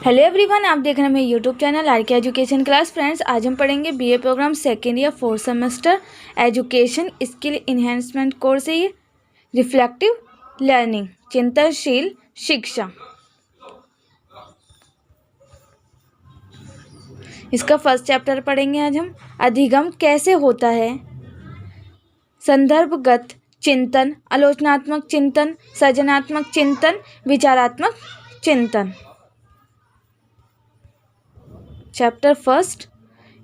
Hello everyone, आप देख रहे हैं मेरे YouTube channel R K education class. Friends, आज हम पढ़ेंगे BA program second year fourth semester education skill enhancement course है ये, रिफ्लेक्टिव लर्निंग, चिंतनशील शिक्षा। इसका फर्स्ट चैप्टर पढ़ेंगे आज हम। अधिगम कैसे होता है, संदर्भगत चिंतन, आलोचनात्मक चिंतन, सृजनात्मक चिंतन, विचारात्मक चिंतन। Chapter first,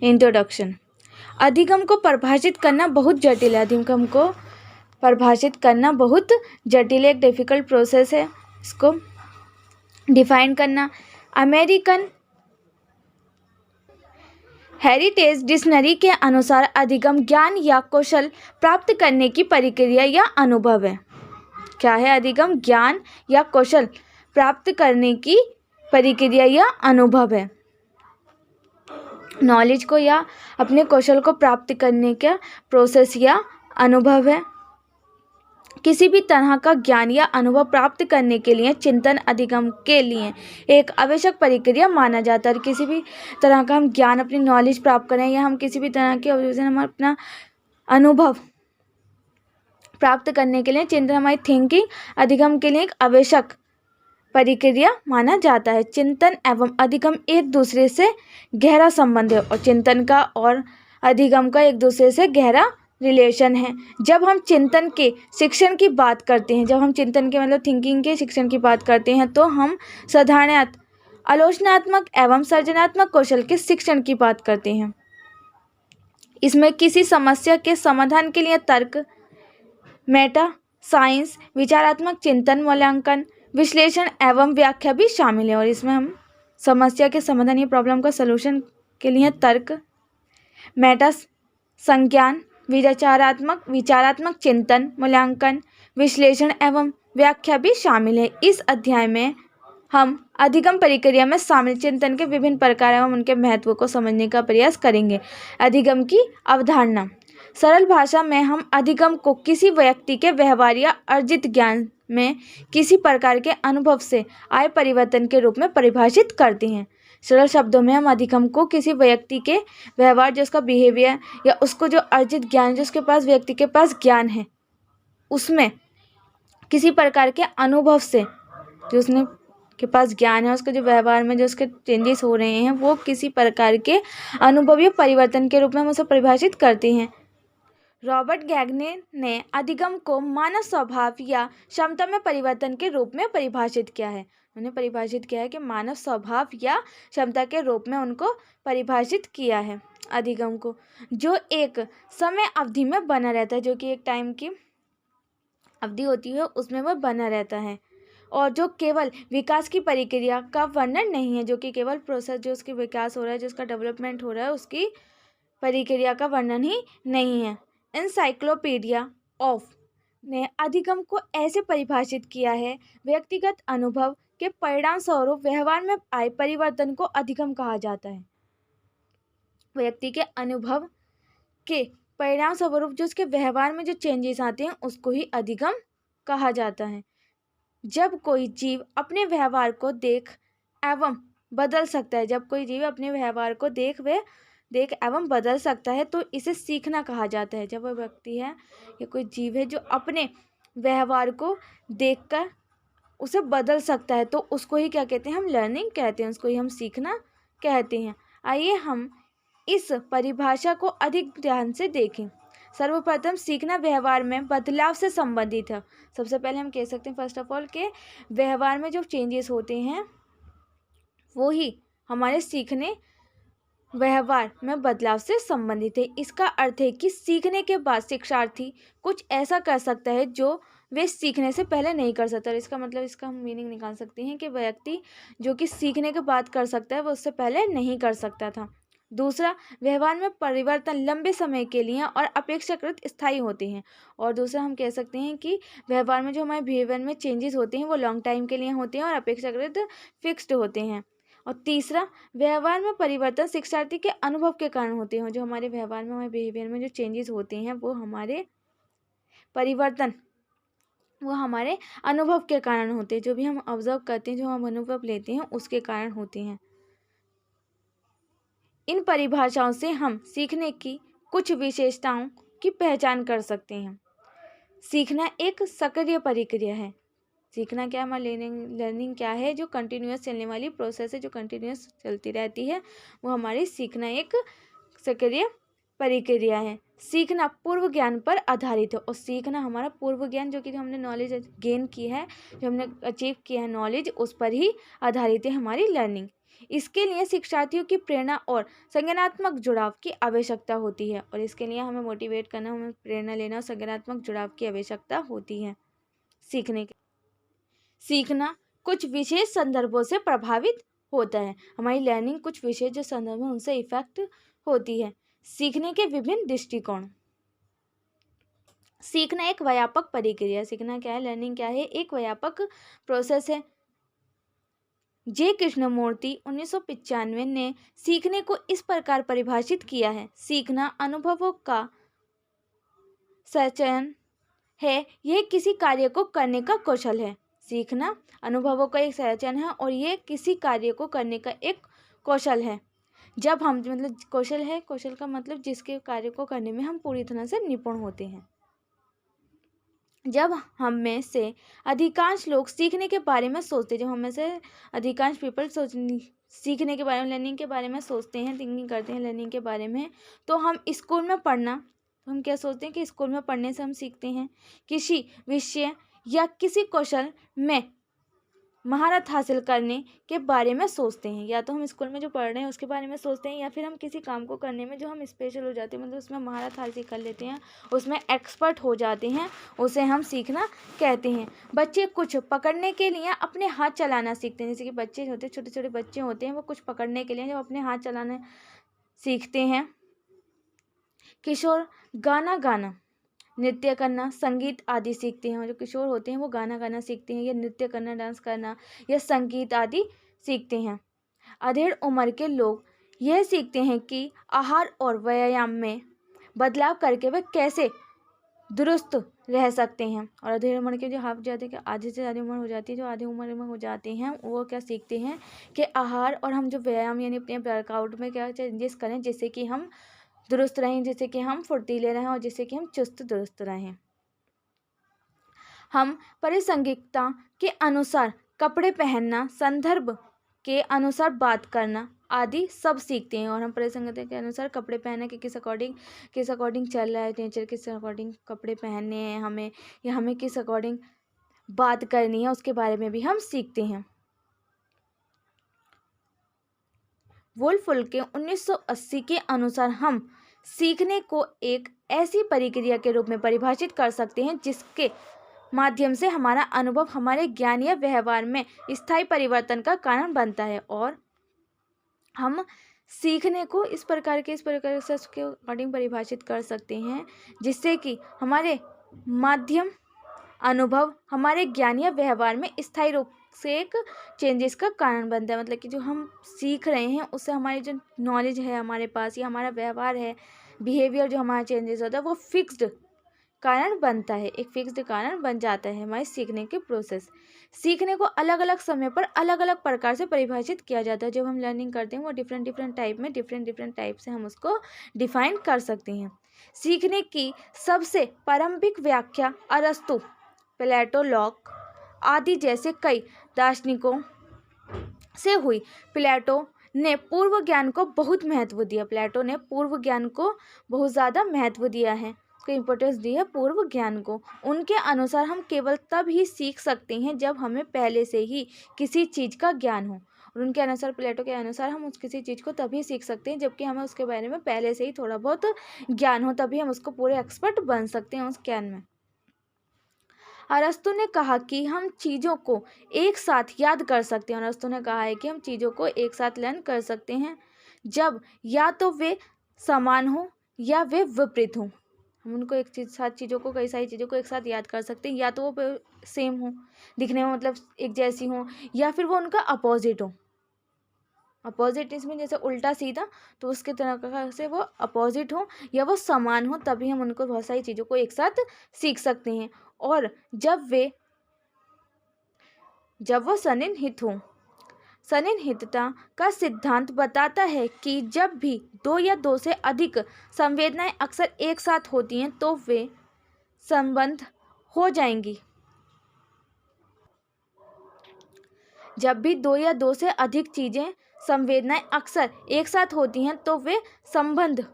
introduction. अधिगम को परिभाषित करना बहुत जटिल है। अधिगम को परिभाषित करना बहुत जटिल, एक डिफिकल्ट प्रोसेस है इसको डिफाइन करना। अमेरिकन हेरिटेज डिक्शनरी के अनुसार अधिगम ज्ञान या कौशल प्राप्त करने की प्रक्रिया या अनुभव है। क्या है अधिगम? ज्ञान या कौशल प्राप्त करने की प्रक्रिया या अनुभव है। नॉलेज को या अपने कौशल को प्राप्त करने का प्रोसेस या अनुभव है। किसी भी तरह का ज्ञान या अनुभव प्राप्त करने के लिए चिंतन अधिगम के लिए एक आवश्यक प्रक्रिया माना जाता है। किसी भी तरह का हम ज्ञान, अपनी नॉलेज प्राप्त करें या हम किसी भी तरह के हम अपना अनुभव प्राप्त करने के लिए चिंतन, हमारी थिंकिंग अधिगम के लिए एक आवश्यक प्रक्रिया माना जाता है। चिंतन एवं अधिगम एक दूसरे से गहरा संबंध है और चिंतन का और अधिगम का एक दूसरे से गहरा रिलेशन है। जब हम चिंतन के शिक्षण की बात करते हैं, जब हम चिंतन के मतलब थिंकिंग के शिक्षण की बात करते हैं, तो हम साधारणतः आलोचनात्मक एवं सृजनात्मक कौशल के शिक्षण की बात करते हैं। इसमें किसी समस्या के समाधान के लिए तर्क, मेटा साइंस, विचारात्मक चिंतन, मूल्यांकन, विश्लेषण एवं व्याख्या भी शामिल है। और इसमें हम समस्या के समाधान या प्रॉब्लम का सलूशन के लिए तर्क, मेटा संज्ञान, विचारात्मक चिंतन, मूल्यांकन, विश्लेषण एवं व्याख्या भी शामिल है। इस अध्याय में हम अधिगम प्रक्रिया में शामिल चिंतन के विभिन्न प्रकार एवं उनके महत्व को समझने का प्रयास करेंगे। अधिगम की अवधारणा। सरल भाषा में हम अधिगम को किसी व्यक्ति के व्यवहार या अर्जित ज्ञान में किसी प्रकार के अनुभव से आए परिवर्तन के रूप में परिभाषित करते हैं। सरल शब्दों में हम अधिगम को किसी व्यक्ति के व्यवहार, जो उसका बिहेवियर या उसको जो अर्जित ज्ञान, जो उसके पास व्यक्ति के पास ज्ञान है, उसमें किसी प्रकार के अनुभव से, जो उसने के पास ज्ञान है, उसके जो व्यवहार में जो उसके चेंजेस हो रहे हैं, वो किसी प्रकार के अनुभव या परिवर्तन के रूप में हम उसे परिभाषित करते हैं। रॉबर्ट गैगने ने अधिगम को मानव स्वभाव या क्षमता में परिवर्तन के रूप में परिभाषित किया है। उन्होंने परिभाषित किया है कि मानव स्वभाव या क्षमता के रूप में उनको परिभाषित किया है अधिगम को, जो एक समय अवधि में बना रहता है, जो कि एक टाइम की अवधि होती है, उसमें वह बना रहता है, और जो केवल विकास की प्रक्रिया का वर्णन नहीं है, जो कि केवल प्रोसेस, जो उसकी विकास हो रहा है, जो उसका डेवलपमेंट हो रहा है, उसकी प्रक्रिया का वर्णन ही नहीं है। एनसाइक्लोपीडिया ऑफ ने अधिगम को ऐसे परिभाषित किया है: व्यक्तिगत अनुभव के परिणाम स्वरूप व्यवहार में आए परिवर्तन को अधिगम कहा जाता है। व्यक्ति के अनुभव के परिणाम स्वरूप जो उसके व्यवहार में जो चेंजेस आते हैं, उसको ही अधिगम कहा जाता है। जब कोई जीव अपने व्यवहार को देख एवं बदल सकता है, जब कोई जीव अपने व्यवहार को देख एवं बदल सकता है, तो इसे सीखना कहा जाता है। जब वह व्यक्ति है या कोई जीव है जो अपने व्यवहार को देखकर उसे बदल सकता है, तो उसको ही क्या कहते हैं? हम लर्निंग कहते हैं, उसको ही हम सीखना कहते हैं। आइए हम इस परिभाषा को अधिक ध्यान से देखें। सर्वप्रथम, सीखना व्यवहार में बदलाव से संबंधित है। सबसे पहले हम कह सकते हैं फर्स्ट ऑफ ऑल के व्यवहार में जो चेंजेस होते हैं, वो ही हमारे सीखने व्यवहार में बदलाव से संबंधित है। इसका अर्थ है कि सीखने के बाद शिक्षार्थी कुछ ऐसा कर सकता है जो वे सीखने से पहले नहीं कर सकता। इसका मतलब, इसका हम मीनिंग निकाल सकते हैं कि व्यक्ति जो कि सीखने के बाद कर सकता है, वो उससे पहले नहीं कर सकता था। दूसरा, व्यवहार में परिवर्तन लंबे समय के लिए और अपेक्षाकृत स्थायी होते हैं। और दूसरा, हम कह सकते हैं कि व्यवहार में जो हमारे बिहेवियर में चेंजेस होते हैं, वो लॉन्ग टाइम के लिए होते हैं और अपेक्षाकृत फिक्स्ड होते हैं। और तीसरा, व्यवहार में परिवर्तन शिक्षार्थी के अनुभव के कारण होते हैं। जो हमारे व्यवहार में, हमारे बिहेवियर में जो चेंजेस होते हैं, वो हमारे परिवर्तन वो हमारे अनुभव के कारण होते हैं। जो भी हम ऑब्जर्व करते हैं, जो हम अनुभव लेते हैं, उसके कारण होते हैं। इन परिभाषाओं से हम सीखने की कुछ विशेषताओं की पहचान कर सकते हैं। सीखना एक सक्रिय प्रक्रिया है। सीखना क्या है, हमारा लर्निंग क्या है, जो कंटिन्यूअस चलने वाली प्रोसेस है, जो कंटिन्यूअस चलती रहती है, वो हमारी सीखना एक सक्रिय प्रक्रिया है। सीखना पूर्व ज्ञान पर आधारित है, और सीखना हमारा पूर्व ज्ञान, जो कि हमने नॉलेज गेन की है, जो हमने अचीव किया है नॉलेज, उस पर ही आधारित है हमारी लर्निंग। इसके लिए शिक्षार्थियों की प्रेरणा और संज्ञानात्मक जुड़ाव की आवश्यकता होती है, और इसके लिए हमें मोटिवेट करना, हमें प्रेरणा लेना और संज्ञानात्मक जुड़ाव की आवश्यकता होती है। सीखना कुछ विशेष संदर्भों से प्रभावित होता है। हमारी लर्निंग कुछ विशेष जो संदर्भ है उनसे इफेक्ट होती है। सीखने के विभिन्न दृष्टिकोण। सीखना एक व्यापक प्रक्रिया। सीखना क्या है, लर्निंग क्या है, एक व्यापक प्रोसेस है। जे कृष्णमूर्ति 1995 ने सीखने को इस प्रकार परिभाषित किया है। सीखना अनुभवों का संचयन है, यह किसी कार्य को करने का कौशल है। सीखना अनुभवों का एक संचयन है और यह किसी कार्य को करने का एक कौशल है। जब हम मतलब कौशल है, कौशल का मतलब जिसके कार्य को करने में हम पूरी तरह से निपुण होते हैं। जब हम में से अधिकांश लोग सीखने के बारे में सोचते, जब हम में से अधिकांश पीपल सीखने के बारे में, लर्निंग के बारे में सोचते हैं, थिंकिंग करते हैं लर्निंग के बारे में, तो हम स्कूल में पढ़ना, तो हम क्या सोचते हैं कि स्कूल में पढ़ने से हम सीखते हैं। किसी विषय या किसी कौशल में महारत हासिल करने के बारे में सोचते हैं। या तो हम स्कूल में जो पढ़ रहे हैं उसके बारे में सोचते हैं, या फिर हम किसी काम को करने में जो हम स्पेशल हो जाते हैं, मतलब उसमें महारत हासिल कर लेते हैं, उसमें एक्सपर्ट हो जाते हैं, उसे हम सीखना कहते हैं। बच्चे कुछ पकड़ने के लिए अपने हाथ चलाना सीखते हैं। जैसे कि बच्चे होते हैं, छोटे छोटे बच्चे होते हैं, वो कुछ पकड़ने के लिए जब अपने हाथ चलाना सीखते हैं। किशोर गाना गाना, नृत्य करना, संगीत आदि सीखते हैं। और जो किशोर होते हैं वो गाना गाना सीखते हैं, या नृत्य करना, डांस करना, या संगीत आदि सीखते हैं। अधेड़ उम्र के लोग यह सीखते हैं कि आहार और व्यायाम में बदलाव करके वे कैसे दुरुस्त रह सकते हैं। और अधेड़ उम्र के जो हाफ जाते कि आधे से ज़्यादा उम्र हो जाती है, जो आधे उम्र में हो जाते हैं, वो क्या सीखते हैं कि आहार और हम जो व्यायाम यानी अपने वर्कआउट में क्या चेंजेस करें, जिससे कि हम दुरुस्त रहें, जिससे कि हम फुर्तीले रहें और जिससे कि हम चुस्त दुरुस्त रहें। हम प्रासंगिकता के अनुसार कपड़े पहनना, संदर्भ के अनुसार बात करना आदि सब सीखते हैं। और हम प्रासंगिकता के अनुसार कपड़े पहनना कि किस अकॉर्डिंग चल रहा है नेचर, किस अकॉर्डिंग कपड़े पहनने हैं हमें, या हमें किस अकॉर्डिंग बात करनी है, उसके बारे में भी हम सीखते हैं। वुल्फ के 1980 के अनुसार हम सीखने को एक ऐसी प्रक्रिया के रूप में परिभाषित कर सकते हैं जिसके माध्यम से हमारा अनुभव हमारे ज्ञान या व्यवहार में स्थायी परिवर्तन का कारण बनता है। और हम सीखने को इस प्रकार से उसके अकॉर्डिंग परिभाषित कर सकते हैं जिससे कि हमारे माध्यम अनुभव हमारे ज्ञान या व्यवहार में स्थायी रूप से एक चेंजेस का कारण बनता है। मतलब कि जो हम सीख रहे हैं उससे हमारी जो नॉलेज है हमारे पास, या हमारा व्यवहार है, बिहेवियर जो हमारा चेंजेस होता है, वो फिक्स्ड कारण बनता है, एक फिक्स्ड कारण बन जाता है हमारे सीखने के प्रोसेस। सीखने को अलग अलग समय पर अलग अलग प्रकार से परिभाषित किया जाता है। जब हम लर्निंग करते हैं वो डिफरेंट टाइप में डिफरेंट टाइप से हम उसको डिफाइन कर सकते हैं। सीखने की सबसे प्रारंभिक व्याख्या अरस्तु, प्लेटो, लॉक आदि जैसे कई दार्शनिकों से हुई। प्लेटो ने पूर्व ज्ञान को बहुत महत्व दिया। प्लेटो ने पूर्व ज्ञान को बहुत ज़्यादा महत्व दिया है, उसको इम्पोर्टेंस दी है पूर्व ज्ञान को। उनके अनुसार हम केवल तब ही सीख सकते हैं जब हमें पहले से ही किसी चीज़ का ज्ञान हो। और उनके अनुसार, प्लेटो के अनुसार, हम उस किसी चीज़ को तभी सीख सकते हैं जबकि हमें उसके बारे में पहले से ही थोड़ा बहुत ज्ञान हो, तभी हम उसको पूरे एक्सपर्ट बन सकते हैं उस ज्ञान में। अरस्तु ने कहा कि हम चीज़ों को एक साथ याद कर सकते हैं। अरस्तु ने कहा है कि हम चीज़ों को एक साथ लर्न कर सकते हैं जब या तो वे समान हो या वे विपरीत हों। हम उनको एक साथ चीज़ों को, कई सारी चीज़ों को एक साथ याद कर सकते हैं, या तो वो सेम हो, दिखने में मतलब एक जैसी हो, या फिर वो उनका अपोजिट हो। अपोजिट इसमें जैसे उल्टा सीधा, तो उसके तरह से वो अपोजिट हो या वो समान हो, तभी हम उनको बहुत सारी चीज़ों को एक साथ सीख सकते हैं। और जब वो सन्निहित हों। सन्निहितता का सिद्धांत बताता है कि जब भी दो या दो से अधिक संवेदनाएं अक्सर एक साथ होती हैं तो वे संबंध हो जाएंगी। जब भी दो या दो से अधिक संवेदनाएं अक्सर एक साथ होती हैं तो वे संबंध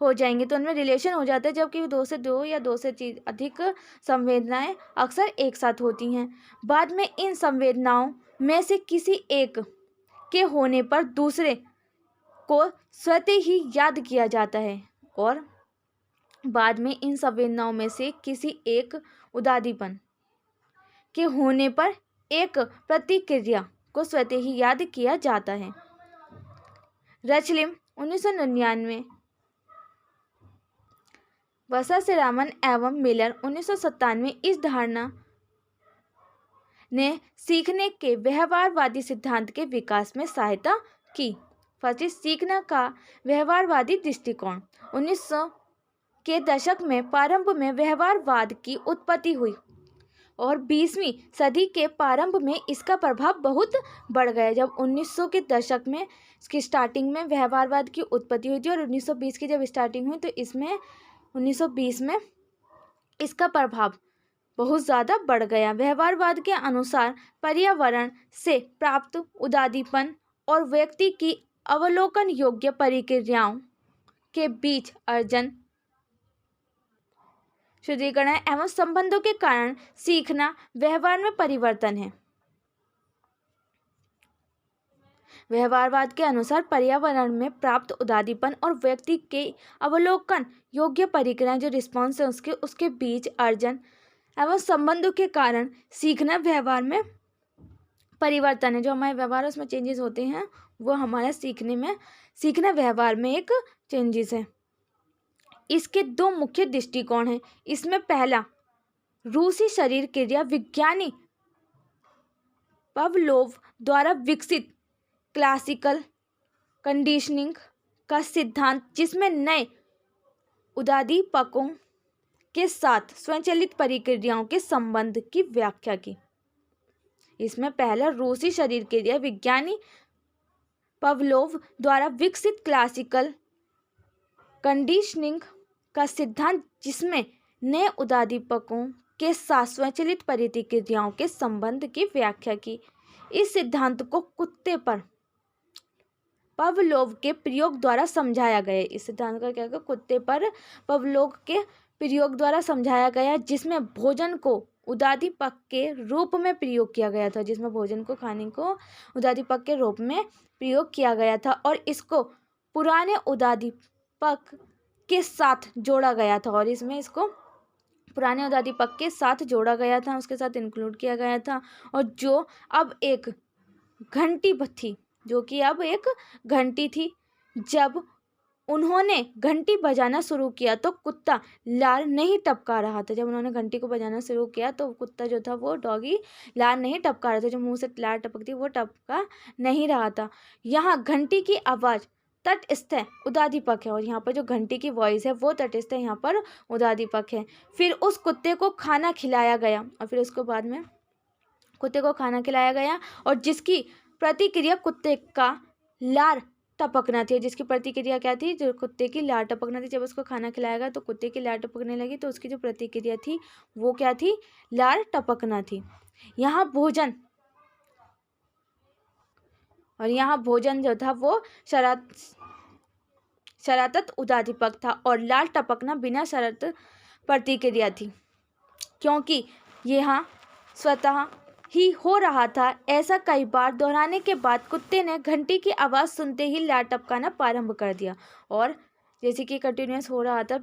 हो जाएंगे, तो उनमें रिलेशन हो जाता है। जबकि दो या दो से अधिक संवेदनाएं अक्सर एक साथ होती हैं, बाद में इन संवेदनाओं में से किसी एक के होने पर दूसरे को स्वतः ही याद किया जाता है, और बाद में इन संवेदनाओं में से किसी एक उदादीपन के होने पर एक प्रतिक्रिया को स्वतः ही याद किया जाता है। रचलिम 1999, वसासेरामन एवं मिलर 1997 इस धारणा ने सीखने के व्यवहारवादी सिद्धांत के विकास में सहायता की। फर्स्ट, सीखना का व्यवहारवादी दृष्टिकोण। 1900 के दशक में प्रारंभ में व्यवहारवाद की उत्पत्ति हुई और 20वीं सदी के प्रारंभ में इसका प्रभाव बहुत बढ़ गया। जब 1900 के दशक में इसकी स्टार्टिंग में व्यवहारवाद की उत्पत्ति हुई थी और 1920 की जब स्टार्टिंग हुई तो इसमें 1920 में इसका प्रभाव बहुत ज़्यादा बढ़ गया। व्यवहारवाद के अनुसार पर्यावरण से प्राप्त उदादीपन और व्यक्ति की अवलोकन योग्य प्रक्रियाओं के बीच अर्जन, शुद्धिकरण एवं संबंधों के कारण सीखना व्यवहार में परिवर्तन है। व्यवहारवाद के अनुसार पर्यावरण में प्राप्त उदादीपन और व्यक्ति के अवलोकन योग्य प्रक्रियाएं, जो रिस्पॉन्स है उसके बीच अर्जन एवं संबंधों के कारण सीखना व्यवहार में परिवर्तन है। जो हमारे व्यवहार उसमें चेंजेस होते हैं वो हमारा सीखना व्यवहार में एक चेंजेस है। इसके दो मुख्य दृष्टिकोण हैं। इसमें पहला रूसी शरीर क्रिया विज्ञानी पावलोव द्वारा विकसित क्लासिकल कंडीशनिंग का सिद्धांत, जिसमें नए उदादीपकों के साथ स्वचालित प्रक्रियाओं के संबंध की व्याख्या की। इसमें पहला रूसी शरीर क्रिया विज्ञानी पावलोव द्वारा विकसित क्लासिकल कंडीशनिंग का सिद्धांत, जिसमें नए उदादीपकों के साथ स्वचालित प्रक्रियाओं के संबंध की व्याख्या की। इस सिद्धांत को कुत्ते पर पावलोव के प्रयोग द्वारा समझाया गया। इस सिद्धांत का क्या कुत्ते पर पावलोव के प्रयोग द्वारा समझाया गया, जिसमें भोजन को उदादीपक के रूप में प्रयोग किया गया था। जिसमें भोजन को खाने को उदादीपक के रूप में प्रयोग किया गया था और इसको पुराने उदादीपक के साथ जोड़ा गया था और इसको पुराने उदादीपक के साथ जोड़ा गया था, उसके साथ इंक्लूड किया गया था। और जो अब एक घंटी थी, जो कि अब एक घंटी थी, जब उन्होंने घंटी बजाना शुरू किया तो कुत्ता लार नहीं टपका रहा था। जब उन्होंने घंटी को बजाना शुरू किया तो कुत्ता जो था वो डॉगी लार नहीं टपका रहा था। जो मुंह से लार टपकती वो टपका नहीं रहा था। यहाँ घंटी की आवाज़ तटस्थ उदादीपक है और यहाँ पर जो घंटी की वॉइस है वो तटस्थ है, यहाँ पर उदादीपक है। फिर उस कुत्ते को खाना खिलाया गया और फिर उसके बाद में कुत्ते को खाना खिलाया गया और जिसकी प्रतिक्रिया कुत्ते का लार टपकना थी। जिसकी प्रतिक्रिया क्या थी? जो कुत्ते की लार टपकना थी। जब उसको खाना खिलाया गया तो कुत्ते की लार टपकने लगी, तो उसकी जो प्रतिक्रिया थी वो क्या थी? लार टपकना थी। यहाँ भोजन जो था वो शरारत उदादीपक था और लार टपकना बिना शरारत प्रतिक्रिया थी, क्योंकि यहाँ स्वतः ही हो रहा था। ऐसा कई बार दोहराने के बाद कुत्ते ने घंटी की आवाज़ सुनते ही लार टपकाना प्रारंभ कर दिया। और जैसे कि कंटिन्यूस हो रहा था,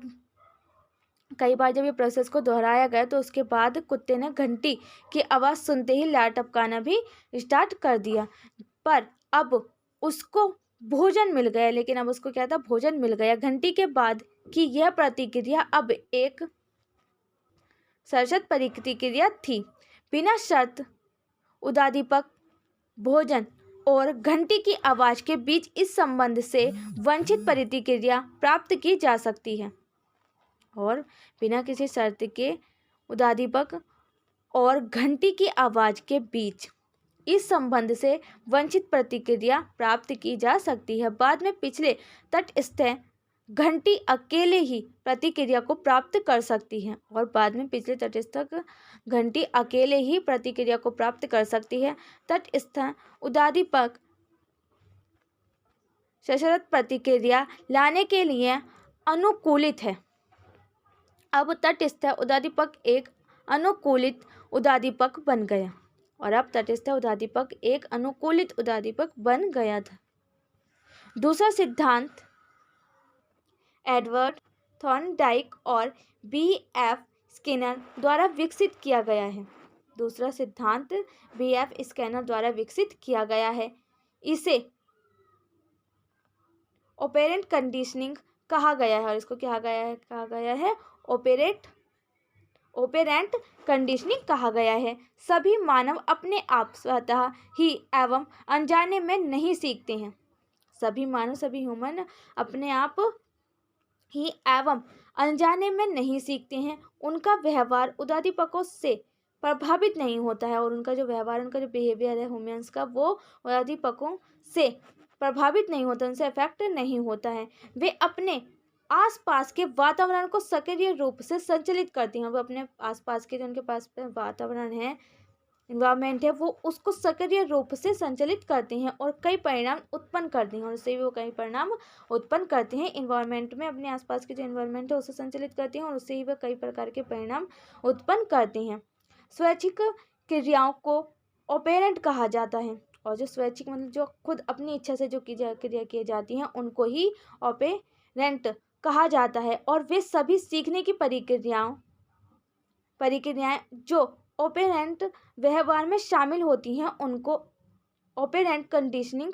कई बार जब ये प्रोसेस को दोहराया गया तो उसके बाद कुत्ते ने घंटी की आवाज़ सुनते ही लार टपकाना भी स्टार्ट कर दिया। पर अब उसको भोजन मिल गया, लेकिन अब उसको क्या था? भोजन मिल गया। घंटी के बाद की यह प्रतिक्रिया अब एक सशर्त प्रतिक्रिया थी। बिना शर्त उदादीपक, भोजन और घंटी की आवाज़ के बीच इस संबंध से वांछित प्रतिक्रिया प्राप्त की जा सकती है। और बिना किसी शर्त के उद्दीपक और घंटी की आवाज़ के बीच इस संबंध से वंचित प्रतिक्रिया प्राप्त की जा सकती है। बाद में पिछले तटस्थ घंटी अकेले ही प्रतिक्रिया को प्राप्त कर सकती है और बाद में पिछले तटस्थ घंटी अकेले ही प्रतिक्रिया को प्राप्त कर सकती है। तटस्थ उद्दीपक सशर्त प्रतिक्रिया लाने के लिए अनुकूलित है। अब तटस्थ उद्दीपक एक अनुकूलित उद्दीपक बन गया और अब तटस्थ उद्दीपक एक अनुकूलित उद्दीपक बन गया था। दूसरा सिद्धांत एडवर्ड थॉर्नडाइक और B.F. स्किनर द्वारा विकसित किया गया है। दूसरा सिद्धांत B.F. स्किनर द्वारा विकसित किया गया है। इसे ऑपरेंट कंडीशनिंग कहा गया है और इसको क्या कहा गया है ऑपरेंट कंडीशनिंग कहा गया है। सभी मानव अपने आप स्वतः ही एवं अनजाने में नहीं सीखते हैं। सभी ह्यूमन अपने आप ही एवं अनजाने में नहीं सीखते हैं। उनका व्यवहार उद्दीपकों से प्रभावित नहीं होता है और उनका जो व्यवहार, उनका जो बिहेवियर है ह्यूमंस का, वो उद्दीपकों से प्रभावित नहीं होता, उनसे अफेक्ट नहीं होता है। वे अपने आसपास के वातावरण को सक्रिय रूप से संचालित करती हैं। वो अपने आसपास के जो उनके पास वातावरण है, इन्वायरमेंट है, वो उसको सक्रिय रूप से संचालित करते हैं और कई परिणाम उत्पन्न करते हैं और उससे भी वो कई परिणाम उत्पन्न करते हैं। इन्वायरमेंट में अपने आसपास के जो इन्वायरमेंट है उसे संचालित करते हैं और उससे ही वह कई प्रकार के परिणाम उत्पन्न करते हैं। स्वैच्छिक क्रियाओं को ऑपरेंट कहा जाता है और जो स्वैच्छिक मतलब जो खुद अपनी इच्छा से जो क्रिया की जाती हैं उनको ही ऑपरेंट कहा जाता है। और वे सभी सीखने की प्रक्रियाएं जो ऑपरेंट व्यवहार में शामिल होती हैं उनको ऑपरेंट कंडीशनिंग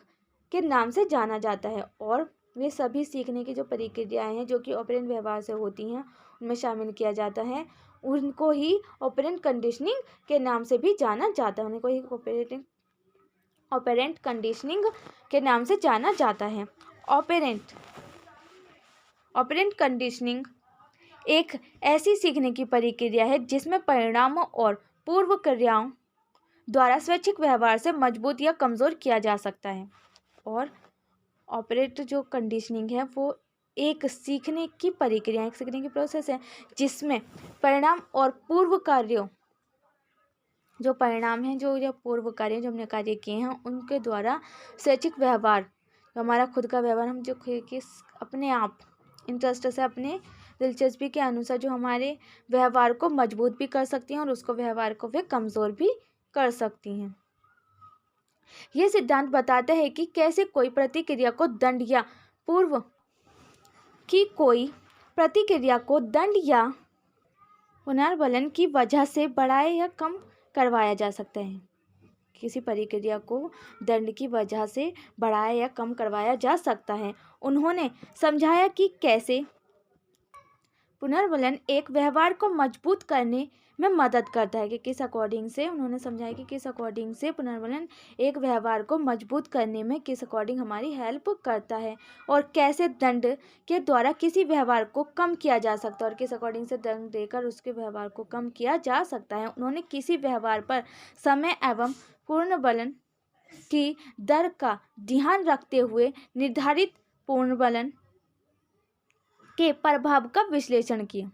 के नाम से जाना जाता है। और वे सभी सीखने की जो प्रक्रियाएं हैं जो कि ऑपरेंट व्यवहार से होती हैं उनमें शामिल किया जाता है, उनको ही ऑपरेंट कंडीशनिंग के नाम से भी जाना जाता है। उनको ही ऑपरेंट कंडीशनिंग के नाम से जाना जाता है। ऑपरेंट कंडीशनिंग एक ऐसी सीखने की प्रक्रिया है जिसमें परिणामों और पूर्व क्रियाओं द्वारा स्वैच्छिक व्यवहार से मजबूत या कमज़ोर किया जा सकता है। और ऑपरेट जो कंडीशनिंग है वो एक सीखने की प्रक्रिया, एक सीखने की प्रोसेस है जिसमें परिणाम और पूर्व कार्यों, जो परिणाम हैं जो या पूर्व कार्य जो हमने कार्य किए हैं उनके द्वारा स्वैच्छिक व्यवहार, जो हमारा खुद का व्यवहार, हम जो कि अपने आप इंटरेस्ट से अपने दिलचस्पी के अनुसार जो हमारे व्यवहार को मजबूत भी कर सकती हैं और उसको व्यवहार को वे कमज़ोर भी कर सकती हैं। ये सिद्धांत बताते हैं कि कैसे कोई प्रतिक्रिया को दंड या पुनर्बलन की वजह से बढ़ाया या कम करवाया जा सकता है। किसी प्रक्रिया को दंड की वजह से बढ़ाया या कम करवाया जा सकता है। उन्होंने समझाया कि कैसे पुनर्बलन एक व्यवहार को मजबूत करने में मदद करता है, कि किस अकॉर्डिंग से उन्होंने समझाया कि किस अकॉर्डिंग से पुनर्बलन एक व्यवहार को मजबूत करने में किस अकॉर्डिंग हमारी हेल्प करता है और कैसे दंड के द्वारा किसी व्यवहार को कम किया जा सकता है और किस अकॉर्डिंग से दंड देकर उसके व्यवहार को कम किया जा सकता है। उन्होंने किसी व्यवहार पर समय एवं पुनर्बलन की दर का ध्यान रखते हुए निर्धारित पुनर्बलन के प्रभाव का विश्लेषण किया।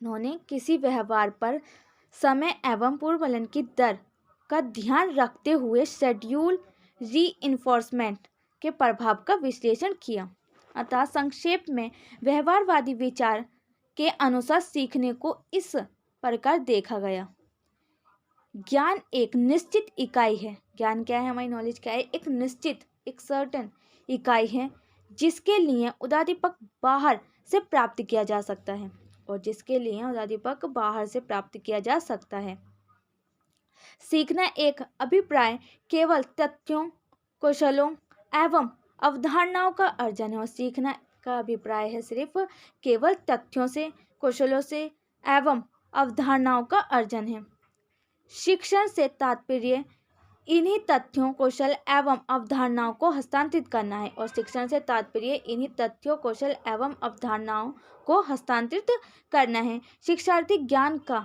उन्होंने किसी व्यवहार पर समय एवं पुनर्बलन की दर का ध्यान रखते हुए शेड्यूल रीइंफोर्समेंट के प्रभाव का विश्लेषण किया। अतः संक्षेप में व्यवहारवादी विचार के अनुसार सीखने को इस प्रकार देखा गया। ज्ञान एक निश्चित इकाई है। ज्ञान क्या है? हमारी नॉलेज क्या है? एक निश्चित, एक सर्टेन इकाई है जिसके लिए उद्दीपक बाहर से प्राप्त किया जा सकता है सीखना एक अभिप्राय केवल तथ्यों, कौशलों एवं अवधारणाओं का अर्जन है और सीखना का अभिप्राय है सिर्फ केवल तथ्यों से, कौशलों से एवं अवधारणाओं का अर्जन है। शिक्षण से तात्पर्य इन्हीं तथ्यों, कौशल एवं अवधारणाओं को हस्तांतरित करना है। और शिक्षण से तात्पर्य इन्हीं तथ्यों, कौशल एवं अवधारणाओं को हस्तांतरित करना है। शिक्षार्थी ज्ञान का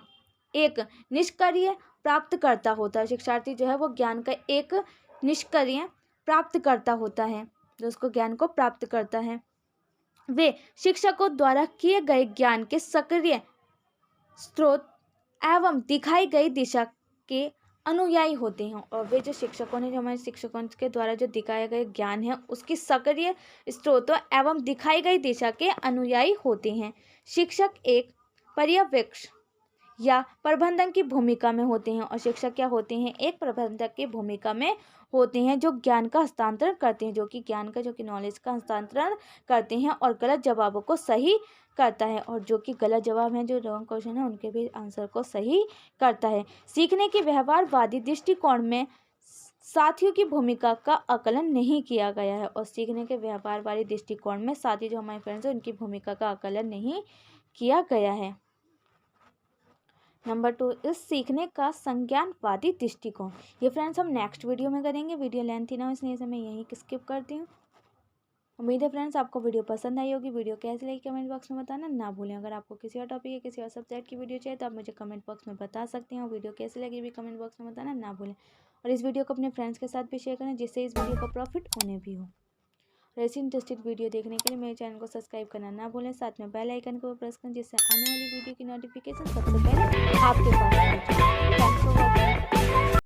एक निष्क्रिय प्राप्तकर्ता होता है। शिक्षार्थी जो है वो ज्ञान का एक निष्क्रिय प्राप्तकर्ता होता है, जो उसको ज्ञान को प्राप्त करता है। वे शिक्षकों द्वारा किए गए ज्ञान के सक्रिय स्रोत एवं दिखाई गई दिशा के अनुयायी होते हैं। और वे जो शिक्षकों ने, जो हमारे शिक्षकों के द्वारा जो दिखाया गया ज्ञान है, उसकी सक्रिय स्रोतों एवं दिखाई गई दिशा के अनुयायी होते हैं। शिक्षक एक पर्यवेक्षक या प्रबंधन की भूमिका में होते हैं। और शिक्षक क्या होते हैं? एक प्रबंधक की भूमिका में होते हैं, जो ज्ञान का हस्तांतरण करते हैं, जो कि नॉलेज का हस्तांतरण करते हैं और गलत जवाबों को सही करता है। और जो कि गलत जवाब हैं, जो रॉन्ग क्वेश्चन है, उनके भी आंसर को सही करता है। सीखने के व्यवहारवादी दृष्टिकोण में साथियों की भूमिका का आकलन नहीं किया गया है। और सीखने के व्यवहारवादी दृष्टिकोण में साथी, जो हमारे फ्रेंड्स हैं, उनकी भूमिका का आकलन नहीं किया गया है। नंबर 2 इस सीखने का संज्ञानवादी दृष्टिकोण। ये फ्रेंड्स हम नेक्स्ट वीडियो में करेंगे। वीडियो लेंथ थी ना, इसलिए मैं यहीं स्किप करती हूँ। उम्मीद है फ्रेंड्स आपको वीडियो पसंद आई होगी। वीडियो कैसी लगी कमेंट बॉक्स में बताना ना भूलें। अगर आपको किसी और टॉपिक या किसी और सब्जेक्ट की वीडियो चाहिए तो आप मुझे कमेंट बॉक्स में बता सकते हैं। और वीडियो कैसी लगी भी कमेंट बॉक्स में बताना ना भूलें। और इस वीडियो को अपने फ्रेंड्स के साथ भी शेयर करें, जिससे इस वीडियो का प्रॉफिट उन्हें भी हो। और ऐसी इंटरेस्टेड वीडियो देखने के लिए मेरे चैनल को सब्सक्राइब करना ना भूलें। साथ में बेल आइकन को प्रेस करें, जिससे आने वाली वीडियो की नोटिफिकेशन सबसे पहले आपके पास पहुंचे। Thanks for watching.